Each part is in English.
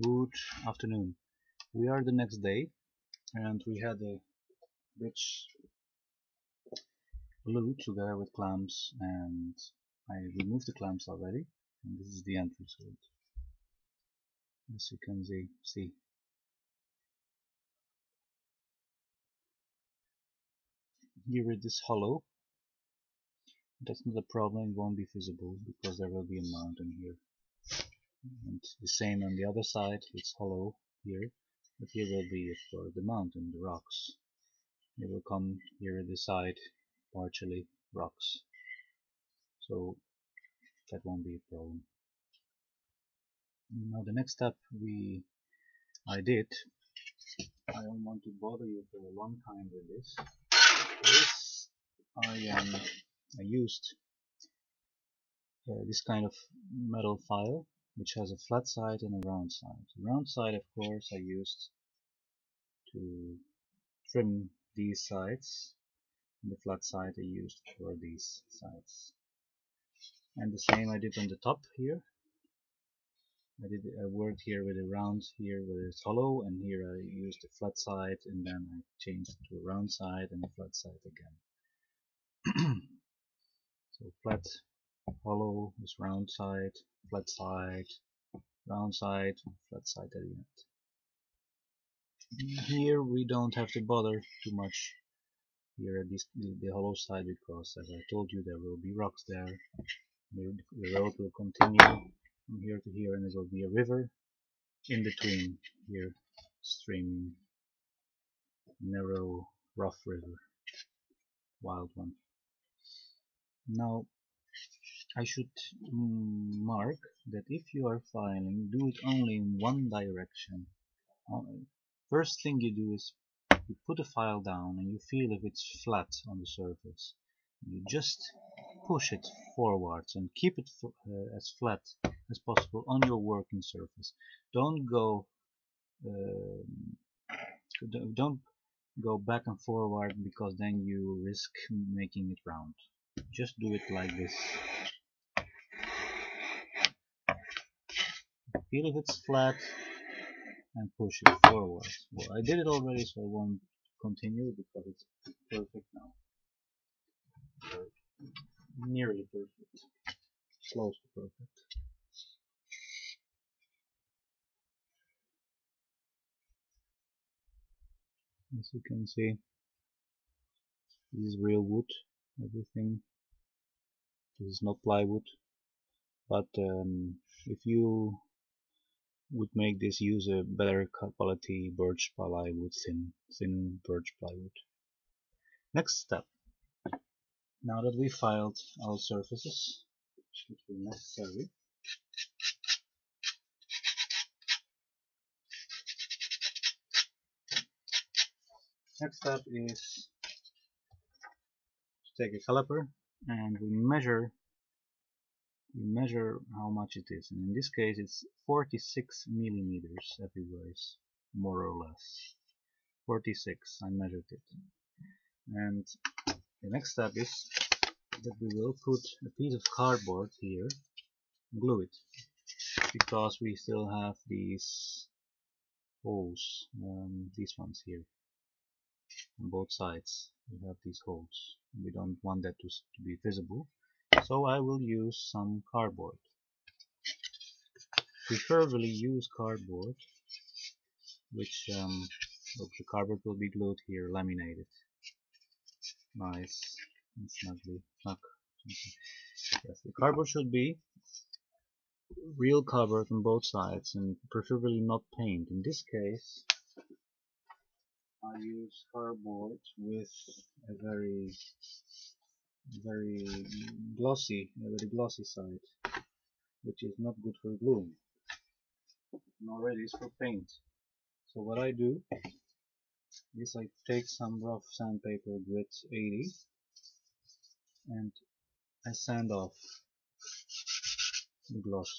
Good afternoon. We are the next day and we had a bridge glued together with clamps, and I removed the clamps already, and this is the end result. As you can see. Here it is hollow. That's not a problem, it won't be visible because there will be a mountain here. And the same on the other side, it's hollow here, but here will be for the mountain, the rocks. It will come here at the side, partially rocks. So that won't be a problem. Now the next step I did, I don't want to bother you for a long time with this. I used this kind of metal file which has a flat side and a round side. The round side, of course, I used to trim these sides, and the flat side I used for these sides. And the same I did on the top here. I worked here with a round here where it's hollow, and here I used the flat side, and then I changed to a round side and a flat side again. So flat, hollow is round side, flat side, round side, flat side at the end. Here we don't have to bother too much here at the hollow side, because as I told you, there will be rocks there. The road will continue from here to here, and there will be a river in between here, streaming, narrow, rough river, wild one. Now I should mark that if you are filing, do it only in one direction. First thing you do is you put a file down and you feel if it's flat on the surface. You just push it forwards and keep it as flat as possible on your working surface. Don't go back and forward, because then you risk making it round. Just do it like this. Feel if it's flat and push it forward. Well, I did it already, so I won't continue because it's perfect now. Nearly perfect. Close to perfect. As you can see, this is real wood, everything. This is not plywood, but if you would make this, use a better quality birch plywood, thin birch plywood. Next step. Now that we filed our surfaces, which were necessary, next step is to take a caliper and we measure how much it is, and in this case it's 46 millimeters everywhere, more or less 46. I measured it. And the next step is that we will put a piece of cardboard here, glue it, because we still have these holes, these ones here on both sides. We have these holes. We don't want that to be visible, so I will use some cardboard. Preferably use cardboard which look, the cardboard will be glued here, laminated, nice and snugly. Yes, the cardboard should be real cardboard on both sides, and preferably not paint. In this case I use cardboard with a very glossy, side, which is not good for gluing, nor ready for paint. So what I do is I take some rough sandpaper grit 80 and I sand off the gloss.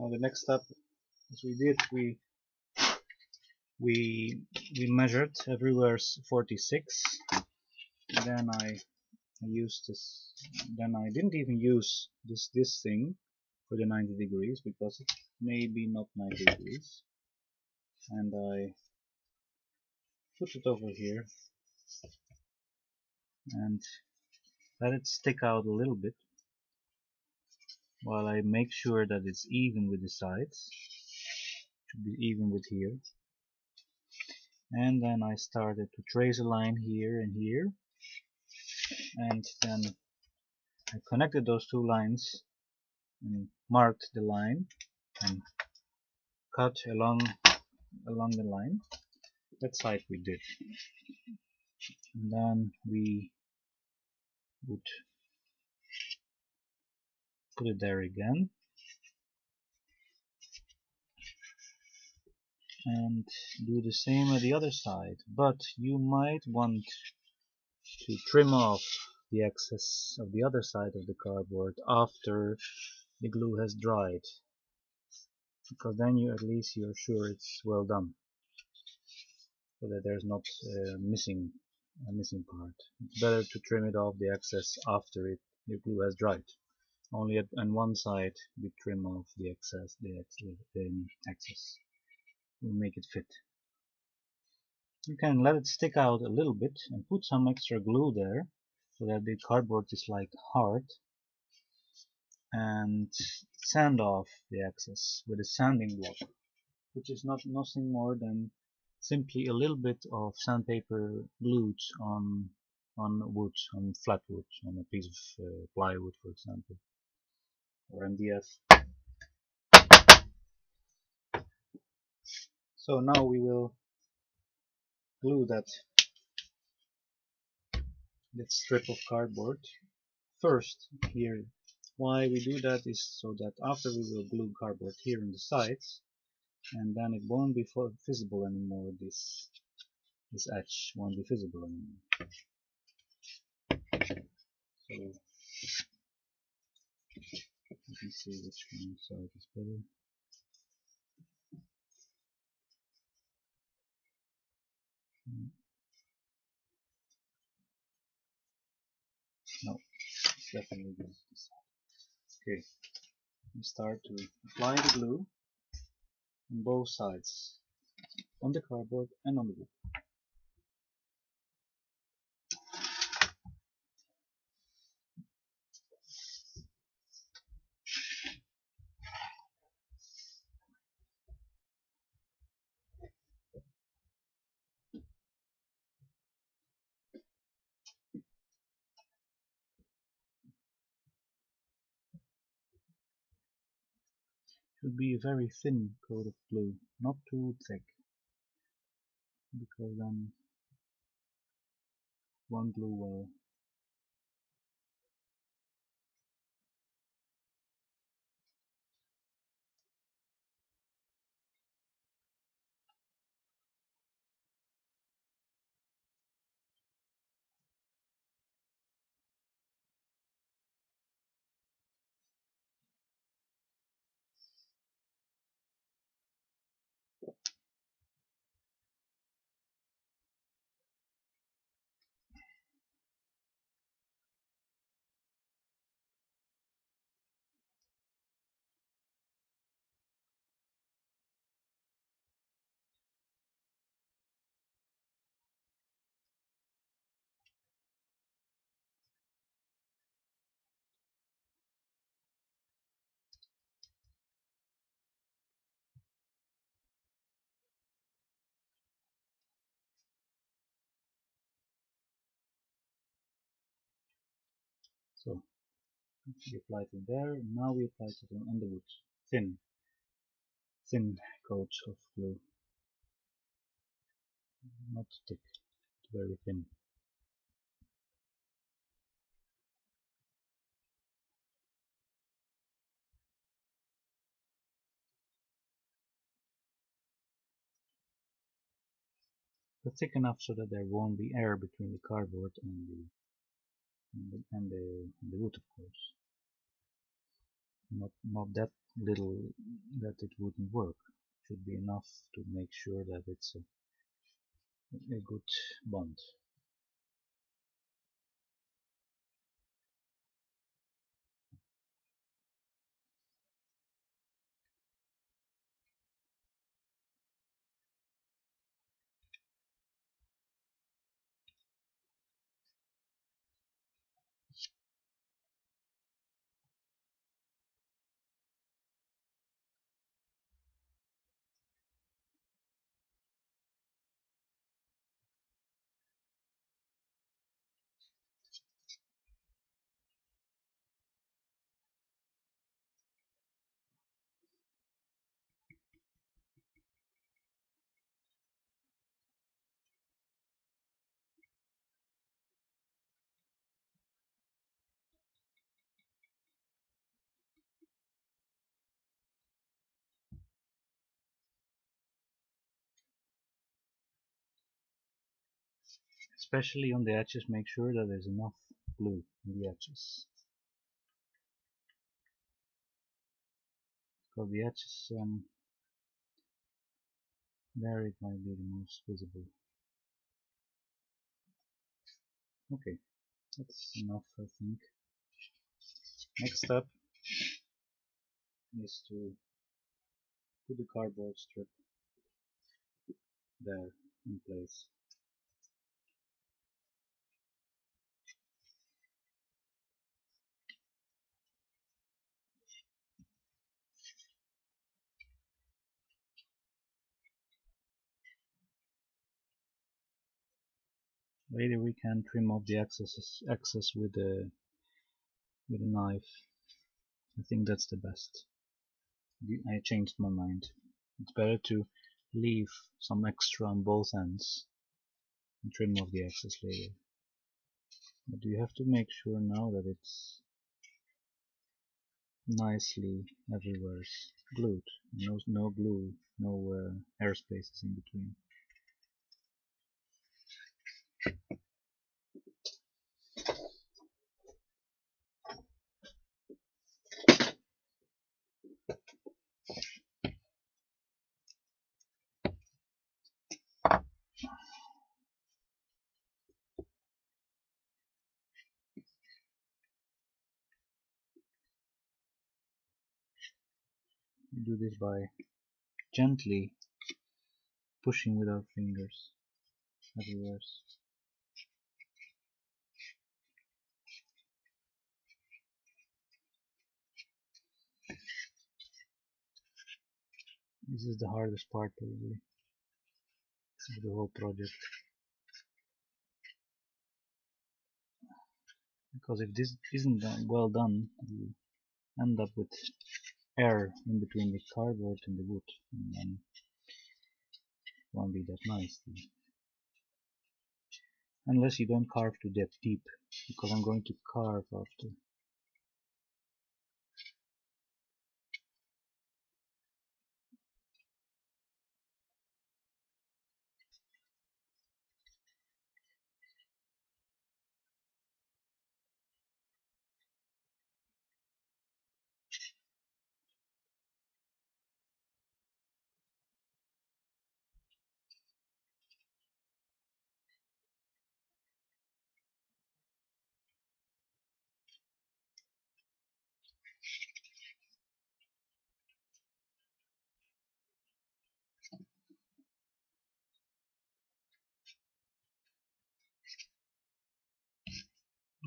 Now the next step, as we did, we measured everywhere 46. Then I used this. Then I didn't even use this thing for the 90 degrees because it's maybe not 90 degrees, and I put it over here and let it stick out a little bit while I make sure that it's even with the sides. Should be even with here. And then I started to trace a line here and here, and then I connected those two lines and marked the line and cut along the line. That side we did, and then we would put it there again and do the same at the other side. But you might want to trim off the excess of the other side of the cardboard after the glue has dried, because then at least you're sure it's well done, so that there's not a missing part. It's better to trim it off the excess after the glue has dried. Only on one side we trim off the excess. The excess will make it fit. You can let it stick out a little bit and put some extra glue there so that the cardboard is like hard, and sand off the excess with a sanding block, which is nothing more than simply a little bit of sandpaper glued on wood, on flat wood, on a piece of plywood, for example, or MDF. So now we will glue that strip of cardboard first here. Why we do that is so that after we will glue cardboard here on the sides, and then it won't be visible anymore. This edge won't be visible anymore. So let me see which one side is better. No, it's definitely this side. Okay, we start to apply the glue on both sides, on the cardboard and on the wood. Should be a very thin coat of glue, not too thick, because then it won't glue well. So we applied it there, and now we applied it on the wood. Thin coat of glue, not thick, very thin. But thick enough so that there won't be air between the cardboard and the wood, of course. not that little that it wouldn't work. Should be enough to make sure that it's a good bond. Especially on the edges, make sure that there's enough glue on the edges. Because the edges, there it might be the most visible. Okay, that's enough, I think. Next step is to put the cardboard strip there in place. Later we can trim off the excess with a knife. I think that's the best. I changed my mind. It's better to leave some extra on both ends and trim off the excess later. But you have to make sure now that it's nicely everywhere glued. No glue, no air spaces in between. We do this by gently pushing with our fingers everywhere. This is the hardest part probably of the whole project. Because if this isn't well done, you end up with air in between the cardboard and the wood, and then it won't be that nice. Unless you don't carve to that deep, because I'm going to carve after.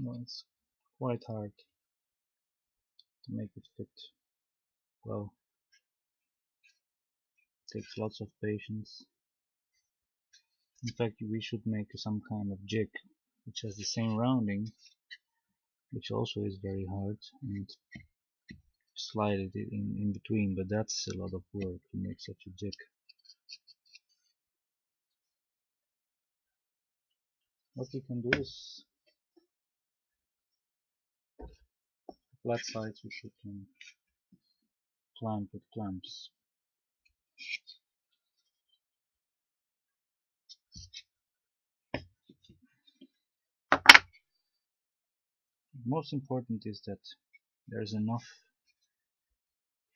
No, it's quite hard to make it fit. Well, it takes lots of patience. In fact, we should make some kind of jig which has the same rounding, which also is very hard, and slide it in between, but that's a lot of work to make such a jig. What we can do is flat sides which we can clamp with clamps. Most important is that there's enough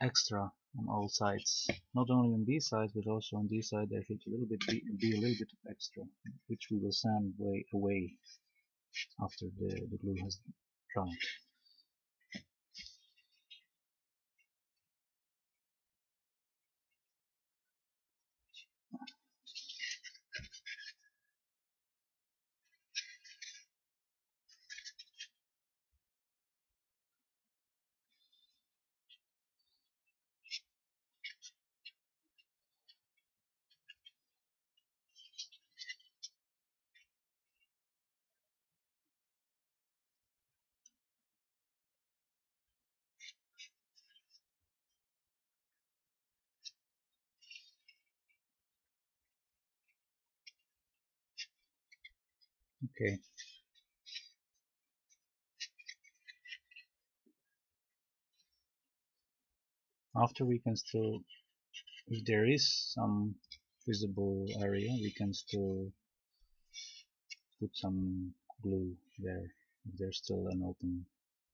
extra on all sides. Not only on these sides, but also on this side there should a little bit be a little bit of extra, which we will sand away after the glue has dried. Okay, after we can still, if there is some visible area, we can still put some glue there if there's still an open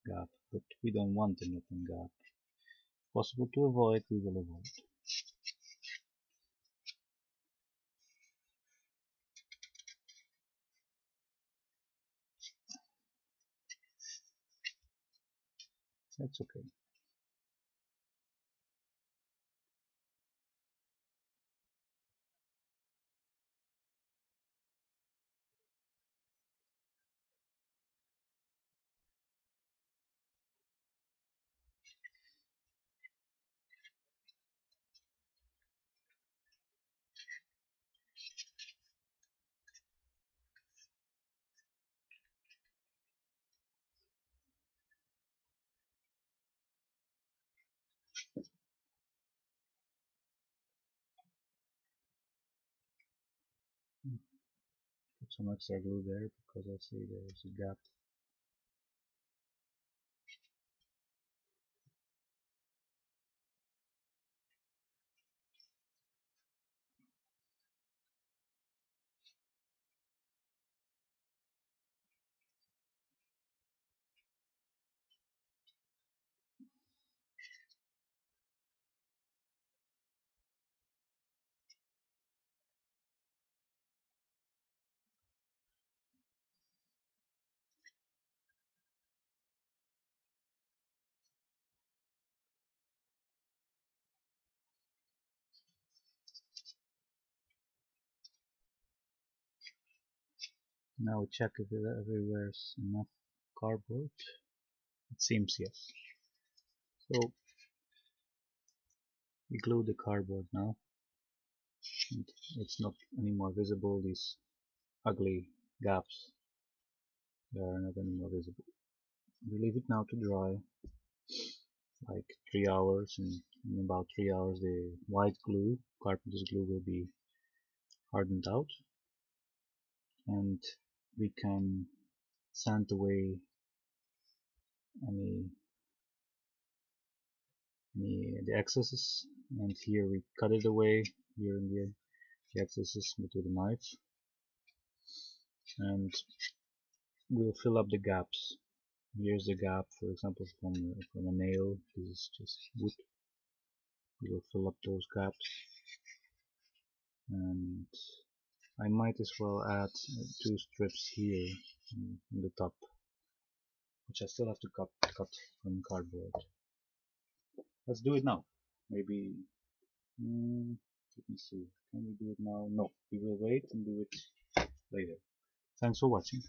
gap, but we don't want an open gap. If possible to avoid, we will avoid. That's okay. Put some extra glue there because I see there's a gap. Now we check if everywhere's enough cardboard. It seems yes. So we glue the cardboard now, and it's not anymore visible. These ugly gaps, they are not anymore visible. We leave it now to dry, like 3 hours, and in about 3 hours the white glue, carpenter's glue, will be hardened out, and we can sand away any the excesses. And here we cut it away, here in the excesses with the knife, and we'll fill up the gaps. Here's the gap, for example, from a nail. This is just wood. We will fill up those gaps, and I might as well add 2 strips here on the top, which I still have to cut from cardboard. Let's do it now. Maybe, let me see. Can we do it now? No, we will wait and do it later. Thanks for watching.